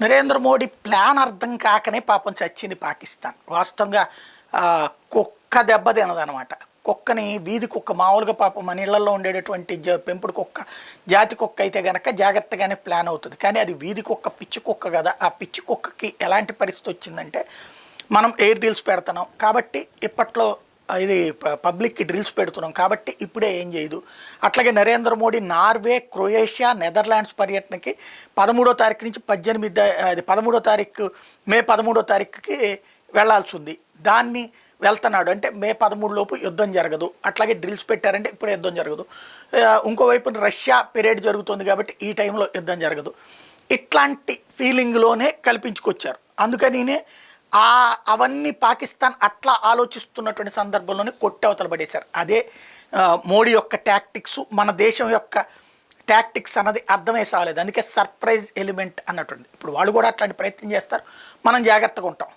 Narendra Modi plan అర్థం కాకనే పాపం చచ్చింది పాకిస్తాన్. వాస్తవంగా కుక్క దెబ్బ తినదనమాట. కుక్కని వీధి కుక్క మామూలుగా పాపం మన ఇళ్లలో ఉండేటటువంటి పెంపుడు కుక్క జాతి కుక్క అయితే కనుక జాగ్రత్తగానే ప్లాన్ అవుతుంది. కానీ అది వీధి కుక్క, పిచ్చి కుక్క కదా. ఆ పిచ్చి కుక్కకి ఎలాంటి పరిస్థితి వచ్చిందంటే, మనం ఎయిర్ డీల్స్ పెడుతున్నాం కాబట్టి ఇప్పట్లో ఇది పబ్లిక్కి డ్రిల్స్ పెడుతున్నాం కాబట్టి ఇప్పుడే ఏం చేయదు. అట్లాగే Narendra Modi Norway, Croatia, Netherlands పర్యటనకి 13వ తారీఖు నుంచి 13వ తారీఖు మే 13వ తారీఖుకి వెళ్లాల్సి ఉంది. దాన్ని వెళ్తున్నాడు అంటే మే 13 లోపు యుద్ధం జరగదు. అట్లాగే డ్రిల్స్ పెట్టారంటే ఇప్పుడు యుద్ధం జరగదు. ఇంకోవైపు రష్యా పీరియడ్ జరుగుతుంది కాబట్టి ఈ టైంలో యుద్ధం జరగదు. ఇట్లాంటి ఫీలింగ్లోనే కల్పించుకొచ్చారు. అందుకనినే అవన్నీ పాకిస్తాన్ అట్లా ఆలోచిస్తున్నటువంటి సందర్భంలోనే కొట్టవతలు పడేశారు. అదే మోడీ యొక్క టాక్టిక్స్, మన దేశం యొక్క టాక్టిక్స్ అన్నది అర్థమే సాగలేదు. అందుకే సర్ప్రైజ్ ఎలిమెంట్ అన్నటువంటి ఇప్పుడు వాళ్ళు కూడా అట్లాంటి ప్రయత్నం చేస్తారు. మనం జాగ్రత్తగా ఉంటాం.